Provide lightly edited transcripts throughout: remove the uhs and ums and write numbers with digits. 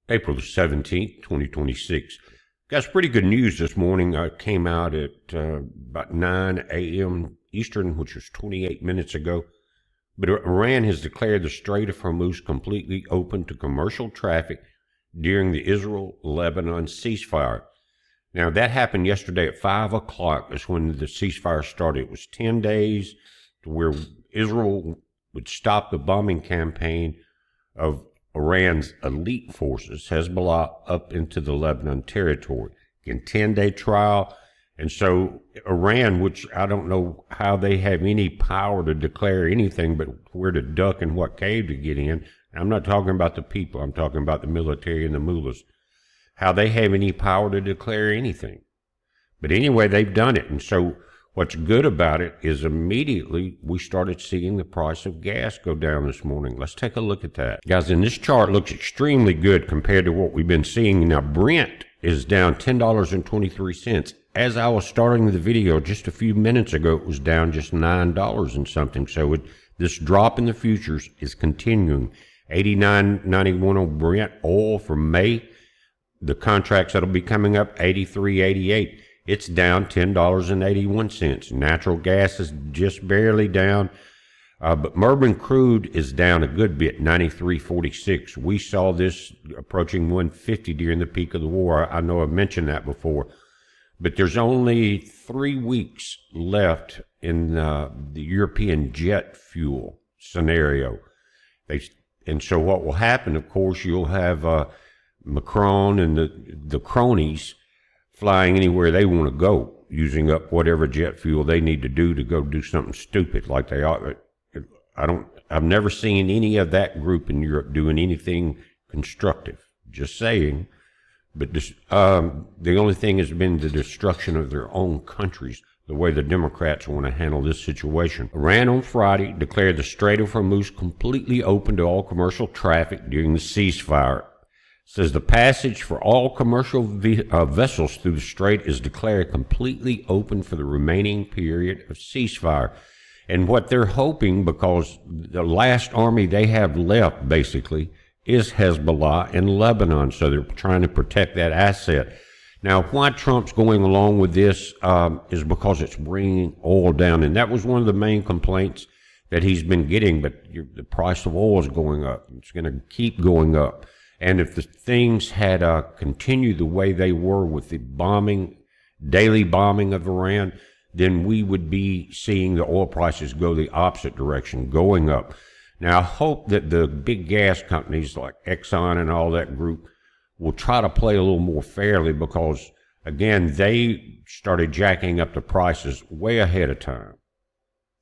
April the 17th, 2026. Got some pretty good news this morning. I came out at about 9 a.m. Eastern, which was 28 minutes ago. But Iran has declared the Strait of Hormuz completely open to commercial traffic during the Israel-Lebanon ceasefire. Now, that happened yesterday at 5 o'clock. That's when the ceasefire started. It was 10 days to where Israel would stop the bombing campaign of Iran's elite forces, Hezbollah, up into the Lebanon territory. Again, 10-day trial. And so Iran, which I don't know how they have any power to declare anything but where to duck and what cave to get in. I'm not talking about the people. I'm talking about the military and the mullahs. How they have any power to declare anything. But anyway, they've done it. And so what's good about it is immediately we started seeing the price of gas go down this morning. Let's take a look at that. Guys, and this chart looks extremely good compared to what we've been seeing. Now, Brent is down $10.23. As I was starting the video just a few minutes ago, it was down just $9 and something. So this drop in the futures is continuing. 89.91 on Brent oil for May. The contracts that'll be coming up, 83.88. It's down $10.81. Natural gas is just barely down. But Murban crude is down a good bit, 93.46. We saw this approaching 150 during the peak of the war. I know I've mentioned that before. But there's only 3 weeks left in the European jet fuel scenario. And so what will happen, of course, you'll have Macron and the cronies flying anywhere they want to go, using up whatever jet fuel they need to go do something stupid like they are. I've never seen any of that group in Europe doing anything constructive. Just saying. But the only thing has been the destruction of their own countries, the way the Democrats want to handle this situation. Iran on Friday declared the Strait of Hormuz completely open to all commercial traffic during the ceasefire. Says the passage for all commercial vessels through the strait is declared completely open for the remaining period of ceasefire. And what they're hoping, because the last army they have left, basically, is Hezbollah in Lebanon. So they're trying to protect that asset. Now, why Trump's going along with this is because it's bringing oil down. And that was one of the main complaints that he's been getting. But the price of oil is going up. It's going to keep going up. And if the things had continued the way they were with the daily bombing of Iran, then we would be seeing the oil prices go the opposite direction, going up. Now, I hope that the big gas companies like Exxon and all that group will try to play a little more fairly because, again, they started jacking up the prices way ahead of time.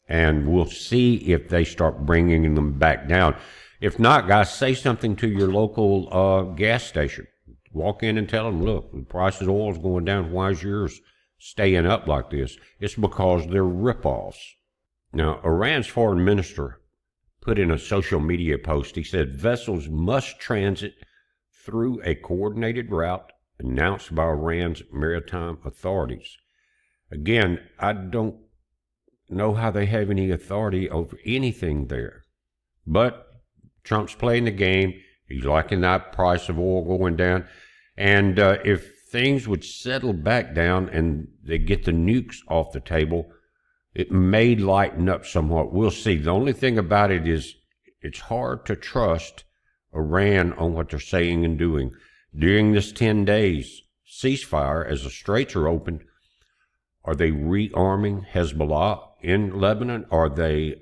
And we'll see if they start bringing them back down. If not, guys, say something to your local gas station. Walk in and tell them, look, the price of oil is going down. Why is yours staying up like this? It's because they're ripoffs. Now, Iran's foreign minister put in a social media post, he said, vessels must transit through a coordinated route announced by Iran's maritime authorities. Again, I don't know how they have any authority over anything there. But Trump's playing the game. He's liking that price of oil going down. And if things would settle back down and they get the nukes off the table, it may lighten up somewhat. We'll see. The only thing about it is it's hard to trust Iran on what they're saying and doing. During this 10 days ceasefire, as the straits are open, are they rearming Hezbollah in Lebanon? Are they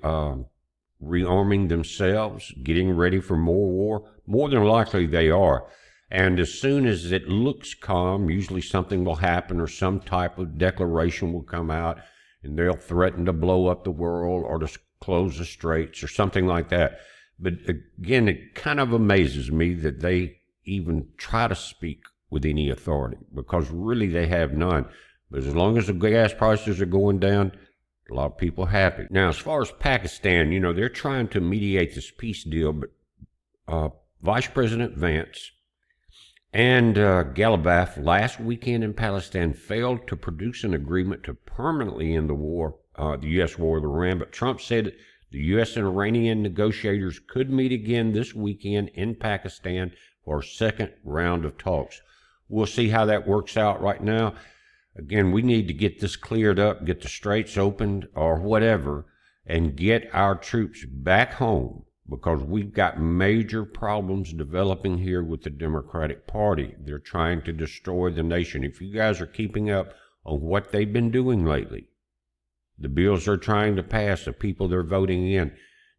rearming themselves, getting ready for more war? More than likely they are. And as soon as it looks calm, usually something will happen or some type of declaration will come out and they'll threaten to blow up the world or to close the straits or something like that. But again, it kind of amazes me that they even try to speak with any authority because really they have none. But as long as the gas prices are going down, a lot of people happy. Now, as far as Pakistan, they're trying to mediate this peace deal, but Vice President Vance and Galibaf last weekend in Palestine failed to produce an agreement to permanently end the war, the U.S. war with Iran. But Trump said the U.S. and Iranian negotiators could meet again this weekend in Pakistan for a second round of talks. We'll see how that works out right now. Again, we need to get this cleared up, get the straits opened or whatever, and get our troops back home, because we've got major problems developing here with the Democratic Party. They're trying to destroy the nation. If you guys are keeping up on what they've been doing lately, the bills they're trying to pass, the people they're voting in,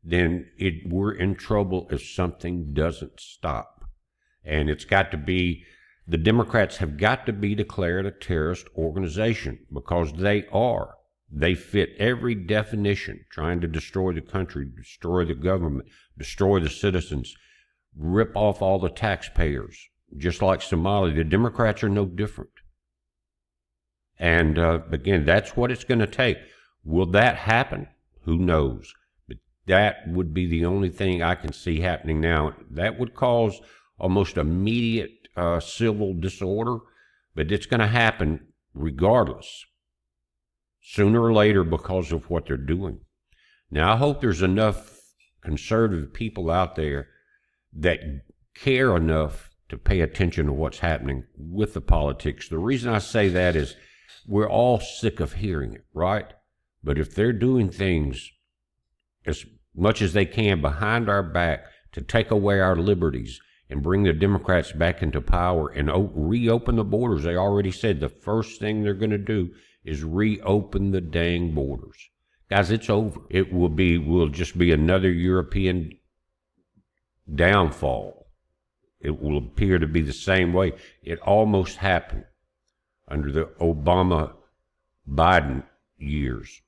then we're in trouble if something doesn't stop. And it's got to be, the Democrats have got to be declared a terrorist organization, because they are. They fit every definition, trying to destroy the country, destroy the government, destroy the citizens, rip off all the taxpayers. Just like Somalia, the Democrats are no different. And again, that's what it's going to take. Will that happen? Who knows? But that would be the only thing I can see happening now. That would cause almost immediate civil disorder, but it's going to happen regardless, sooner or later, because of what they're doing. Now, I hope there's enough conservative people out there that care enough to pay attention to what's happening with the politics. The reason I say that is we're all sick of hearing it, right? But if they're doing things as much as they can behind our back to take away our liberties and bring the Democrats back into power and reopen the borders, they already said the first thing they're going to do is reopen the dang borders. Guys, it's over. It will just be another European downfall. It will appear to be the same way. It almost happened under the Obama-Biden years.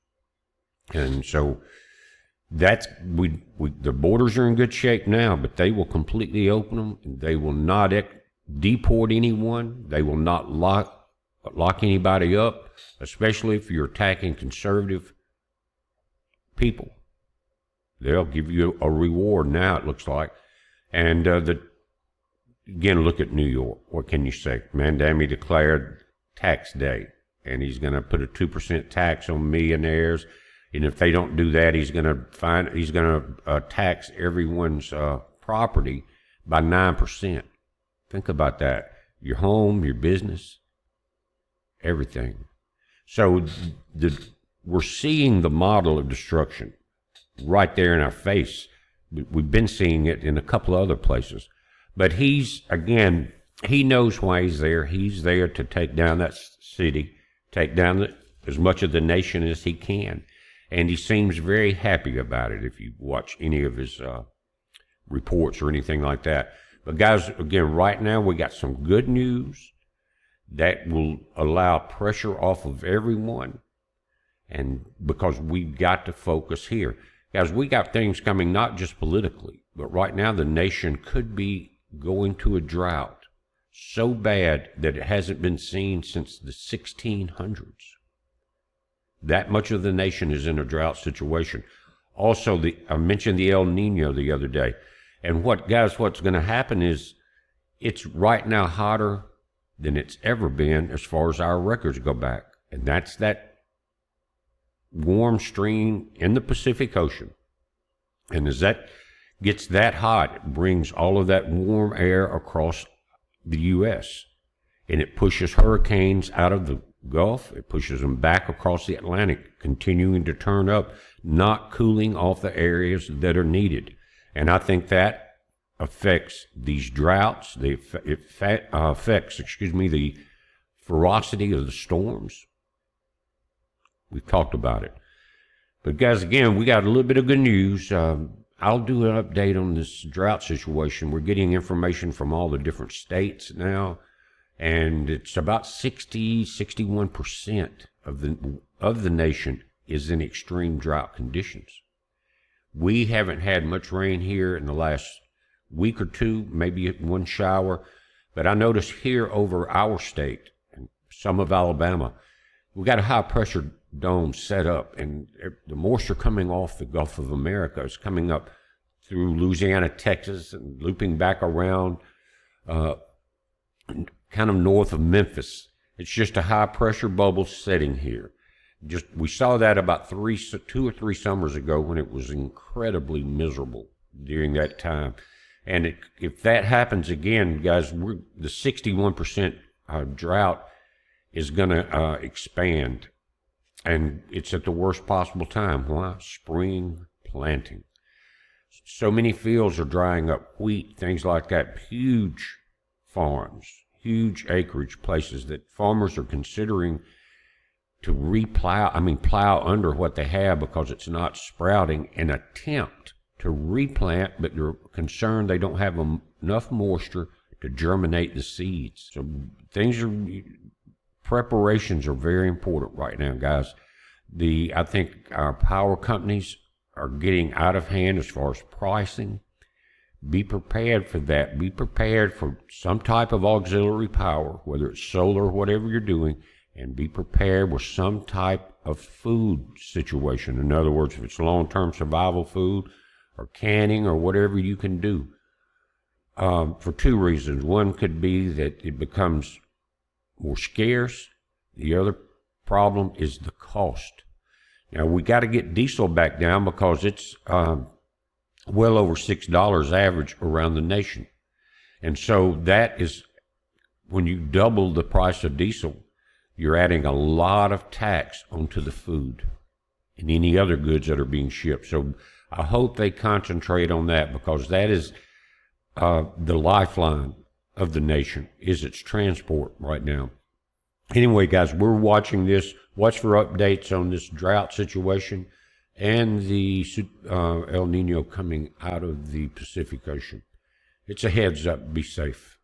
And so that's, the borders are in good shape now, but they will completely open them. They will not deport anyone. They will not lock anybody up, especially if you're attacking conservative people. They'll give you a reward now, it looks like. And again, look at New York. What can you say? Mandami declared tax day, and he's going to put a 2% tax on millionaires. And if they don't do that, he's going to tax everyone's property by 9%. Think about that. Your home, your business, everything. So we're seeing the model of destruction right there in our face. We've been seeing it in a couple of other places. But he knows why he's there. He's there to take down that city, take down as much of the nation as he can. And he seems very happy about it if you watch any of his reports or anything like that. But guys, again, right now we got some good news that will allow pressure off of everyone. And because we've got to focus here. Guys, we got things coming not just politically, but right now the nation could be going to a drought so bad that it hasn't been seen since the 1600s. That much of the nation is in a drought situation. Also, I mentioned the El Nino the other day. And what's going to happen is it's right now hotter than it's ever been as far as our records go back. And that's that warm stream in the Pacific Ocean. And as that gets that hot, it brings all of that warm air across the U.S. And it pushes hurricanes out of the Gulf. It pushes them back across the Atlantic, continuing to turn up, not cooling off the areas that are needed. And I think that affects these droughts. It affects the ferocity of the storms. We've talked about it. But guys, again, we got a little bit of good news. I'll do an update on this drought situation. We're getting information from all the different states now. And it's about 61% of the nation is in extreme drought conditions. We haven't had much rain here in the last week or two, maybe one shower. But I noticed here over our state and some of Alabama, we got a high pressure dome set up, and the moisture coming off the Gulf of America is coming up through Louisiana, Texas, and looping back around kind of north of Memphis. It's just a high pressure bubble setting here. We saw that about 2 or 3 summers ago when it was incredibly miserable during that time. And if that happens again, guys, the 61% drought is going to expand. And it's at the worst possible time. Why? Spring planting. So many fields are drying up, wheat, things like that. Huge farms, huge acreage places that farmers are considering to plow under what they have because it's not sprouting, and attempt to replant, but they're concerned they don't have enough moisture to germinate the seeds. So preparations are very important right now, guys. I think our power companies are getting out of hand as far as pricing. Be prepared for that. Be prepared for some type of auxiliary power, whether it's solar or whatever you're doing, and be prepared with some type of food situation. In other words, if it's long-term survival food or canning or whatever you can do, for two reasons. One could be that it becomes more scarce. The other problem is the cost. Now, we got to get diesel back down because it's well over $6 average around the nation. And so that is, when you double the price of diesel, you're adding a lot of tax onto the food and any other goods that are being shipped. So I hope they concentrate on that, because that is the lifeline of the nation, is its transport right now. Anyway, guys, we're watching this. Watch for updates on this drought situation and the El Nino coming out of the Pacific Ocean. It's a heads up. Be safe.